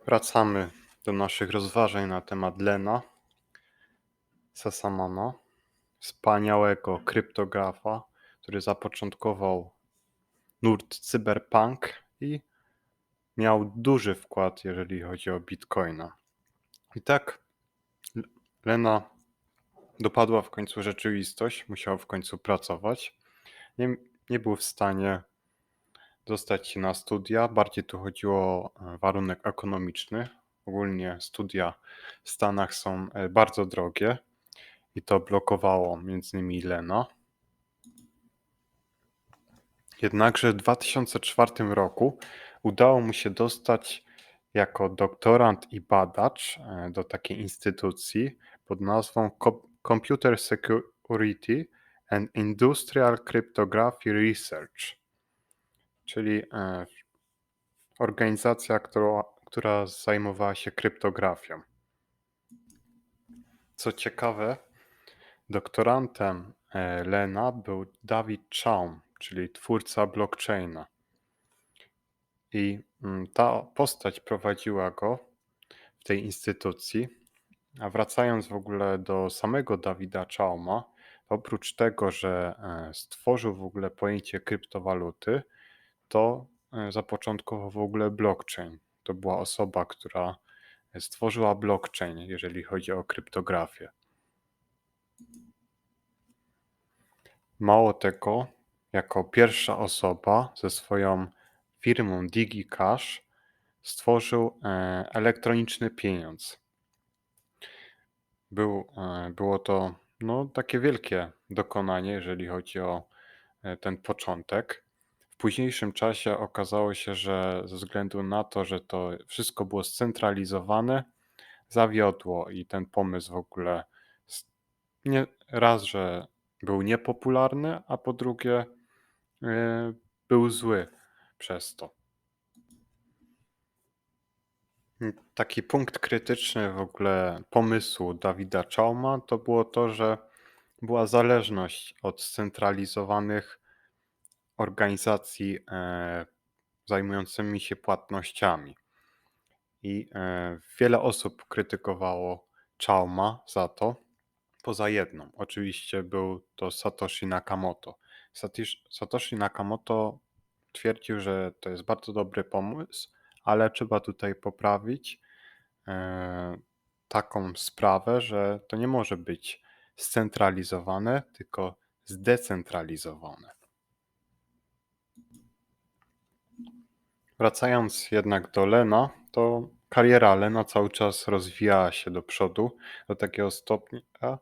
Wracamy do naszych rozważań na temat Lena Sassamana, wspaniałego kryptografa, który zapoczątkował nurt cyberpunk i miał duży wkład, jeżeli chodzi o Bitcoina. I tak Lena dopadła w końcu rzeczywistość, musiał w końcu pracować. Nie, nie był w stanie dostać się na studia, bardziej tu chodziło o warunek ekonomiczny. Ogólnie studia w Stanach są bardzo drogie i to blokowało między innymi Lena. Jednakże w 2004 roku udało mu się dostać jako doktorant i badacz do takiej instytucji pod nazwą Computer Security and Industrial Cryptography Research, czyli organizacja, która zajmowała się kryptografią. Co ciekawe, doktorantem Lena był David Chaum, czyli twórca blockchaina. I ta postać prowadziła go w tej instytucji. A wracając w ogóle do samego Davida Chauma, oprócz tego, że stworzył w ogóle pojęcie kryptowaluty, to zapoczątkował w ogóle blockchain. To była osoba, która stworzyła blockchain, jeżeli chodzi o kryptografię. Mało tego, jako pierwsza osoba ze swoją firmą DigiCash stworzył elektroniczny pieniądz. Było to takie wielkie dokonanie, jeżeli chodzi o ten początek. W późniejszym czasie okazało się, że ze względu na to, że to wszystko było scentralizowane, zawiodło i ten pomysł w ogóle raz, że był niepopularny, a po drugie był zły przez to. Taki punkt krytyczny w ogóle pomysłu Davida Chauma to było to, że była zależność od scentralizowanych organizacji zajmującymi się płatnościami. I wiele osób krytykowało Chauma za to, poza jedną. Oczywiście był to Satoshi Nakamoto. Satoshi Nakamoto twierdził, że to jest bardzo dobry pomysł, ale trzeba tutaj poprawić taką sprawę, że to nie może być scentralizowane, tylko zdecentralizowane. Wracając jednak do Lena, to kariera Lena cały czas rozwijała się do przodu do takiego stopnia,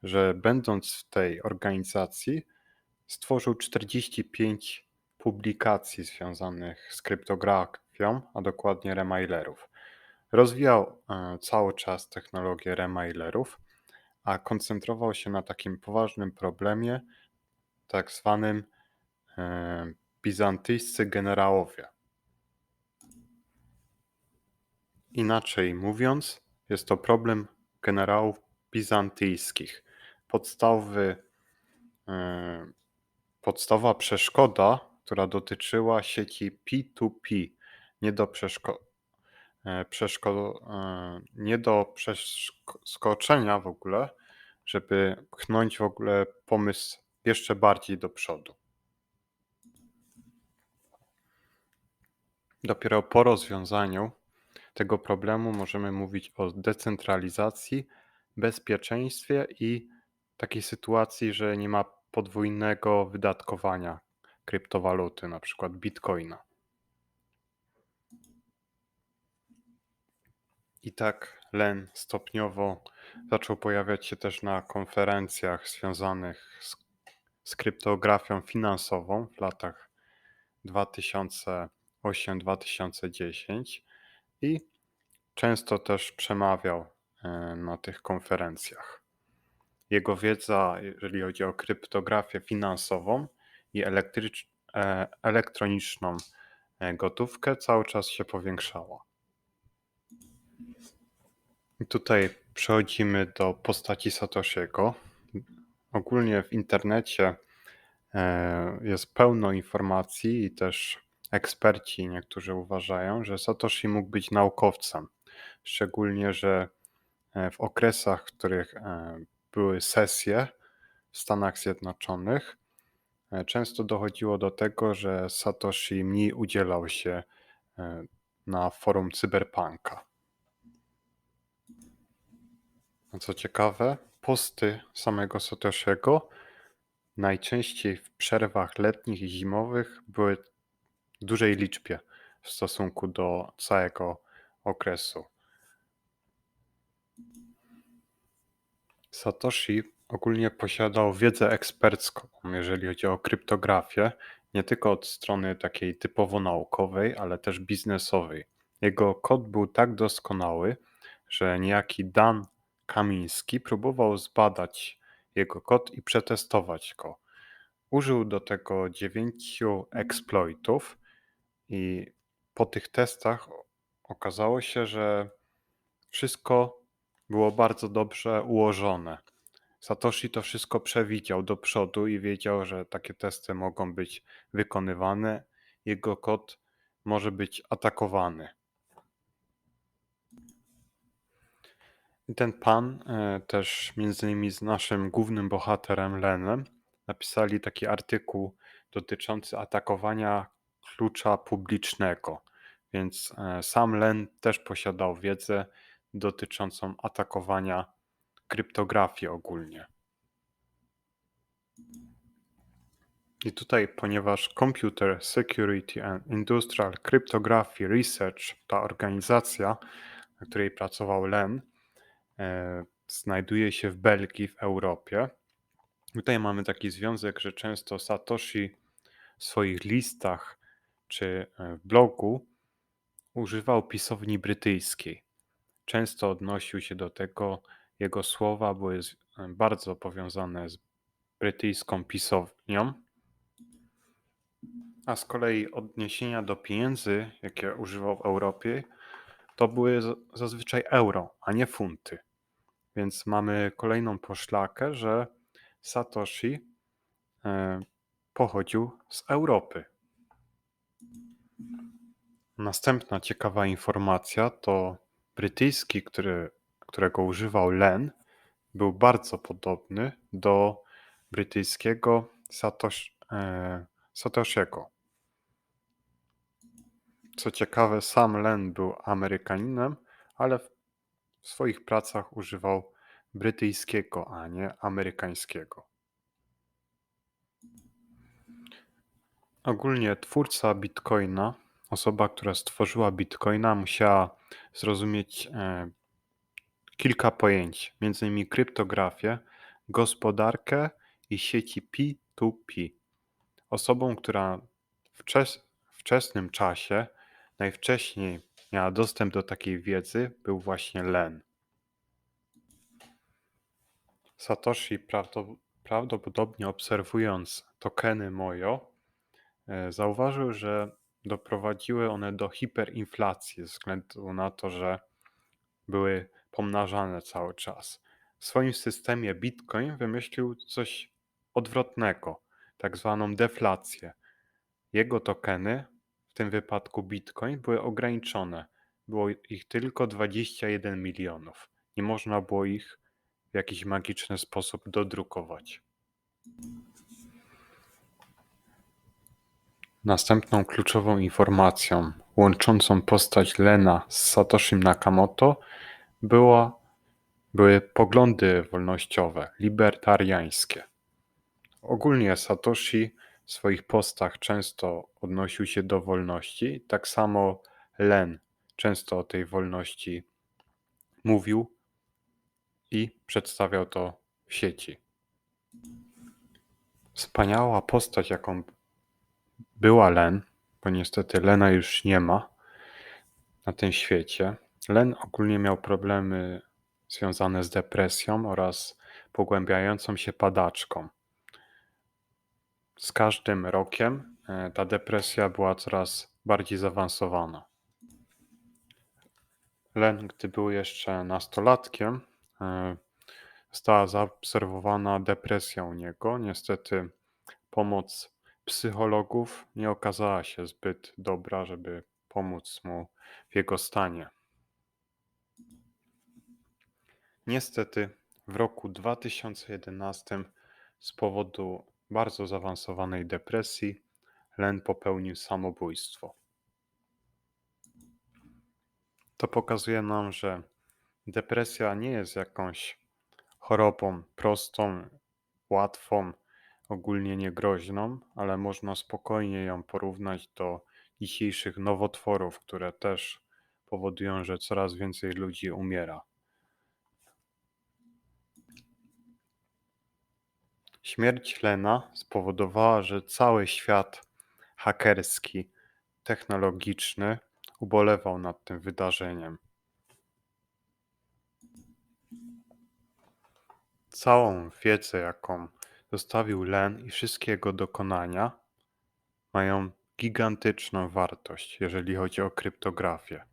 że będąc w tej organizacji stworzył 45 publikacji związanych z kryptografią, a dokładnie remailerów. Rozwijał cały czas technologię remailerów, a koncentrował się na takim poważnym problemie, tak zwanym bizantyjscy generałowie. Inaczej mówiąc, jest to problem generałów bizantyjskich. Podstawowa przeszkoda, która dotyczyła sieci P2P, nie do przeskoczenia w ogóle, żeby pchnąć w ogóle pomysł jeszcze bardziej do przodu. Dopiero po rozwiązaniu tego problemu możemy mówić o decentralizacji, bezpieczeństwie i takiej sytuacji, że nie ma podwójnego wydatkowania kryptowaluty, na przykład bitcoina. I tak Len stopniowo zaczął pojawiać się też na konferencjach związanych z kryptografią finansową w latach 2008-2010 i często też przemawiał na tych konferencjach. Jego wiedza, jeżeli chodzi o kryptografię finansową i elektroniczną gotówkę, cały czas się powiększała. I tutaj przechodzimy do postaci Satoshiego. Ogólnie w internecie jest pełno informacji i też eksperci niektórzy uważają, że Satoshi mógł być naukowcem. Szczególnie, że w okresach, w których były sesje w Stanach Zjednoczonych, często dochodziło do tego, że Satoshi mniej udzielał się na forum cyberpunka. A co ciekawe, posty samego Satoshiego najczęściej w przerwach letnich i zimowych były w dużej liczbie w stosunku do całego okresu. Satoshi ogólnie posiadał wiedzę ekspercką, jeżeli chodzi o kryptografię, nie tylko od strony takiej typowo naukowej, ale też biznesowej. Jego kod był tak doskonały, że niejaki Dan Kamiński próbował zbadać jego kod i przetestować go. Użył do tego 9 exploitów i po tych testach okazało się, że wszystko było bardzo dobrze ułożone. Satoshi to wszystko przewidział do przodu i wiedział, że takie testy mogą być wykonywane. Jego kod może być atakowany. I ten pan, też między innymi z naszym głównym bohaterem Lenem, napisali taki artykuł dotyczący atakowania klucza publicznego. Więc sam Len też posiadał wiedzę dotyczącą atakowania kryptografii ogólnie. I tutaj, ponieważ Computer Security and Industrial Cryptography Research, ta organizacja, na której pracował Len, znajduje się w Belgii, w Europie. Tutaj mamy taki związek, że często Satoshi w swoich listach czy w blogu używał pisowni brytyjskiej. Często odnosił się do tego, jego słowa były bardzo powiązane z brytyjską pisownią, a z kolei odniesienia do pieniędzy, jakie używał w Europie, to były zazwyczaj euro, a nie funty. Więc mamy kolejną poszlakę, że Satoshi pochodził z Europy. Następna ciekawa informacja to brytyjski, którego używał Len, był bardzo podobny do brytyjskiego Satoshiego. Co ciekawe, sam Len był Amerykaninem, ale w swoich pracach używał brytyjskiego, a nie amerykańskiego. Ogólnie twórca Bitcoina, osoba, która stworzyła Bitcoina, musiała zrozumieć kilka pojęć, m.in. kryptografię, gospodarkę i sieci P2P. Osobą, która w wczesnym czasie najwcześniej miała dostęp do takiej wiedzy, był właśnie Len. Satoshi prawdopodobnie obserwując tokeny Mojo, zauważył, że doprowadziły one do hiperinflacji ze względu na to, że były pomnażane cały czas. W swoim systemie Bitcoin wymyślił coś odwrotnego, tak zwaną deflację. Jego tokeny, w tym wypadku Bitcoin, były ograniczone. Było ich tylko 21 milionów. Nie można było ich w jakiś magiczny sposób dodrukować. Następną kluczową informacją łączącą postać Lena z Satoshim Nakamoto były poglądy wolnościowe, libertariańskie. Ogólnie Satoshi w swoich postach często odnosił się do wolności, tak samo Len często o tej wolności mówił i przedstawiał to w sieci. Wspaniała postać, jaką była Len, bo niestety Lena już nie ma na tym świecie. Len ogólnie miał problemy związane z depresją oraz pogłębiającą się padaczką. Z każdym rokiem ta depresja była coraz bardziej zaawansowana. Len, gdy był jeszcze nastolatkiem, została zaobserwowana depresja u niego. Niestety pomoc psychologów nie okazała się zbyt dobra, żeby pomóc mu w jego stanie. Niestety w roku 2011 z powodu bardzo zaawansowanej depresji Len popełnił samobójstwo. To pokazuje nam, że depresja nie jest jakąś chorobą prostą, łatwą, ogólnie niegroźną, ale można spokojnie ją porównać do dzisiejszych nowotworów, które też powodują, że coraz więcej ludzi umiera. Śmierć Lena spowodowała, że cały świat hakerski, technologiczny ubolewał nad tym wydarzeniem. Całą wiedzę, jaką zostawił Len i wszystkie jego dokonania mają gigantyczną wartość, jeżeli chodzi o kryptografię.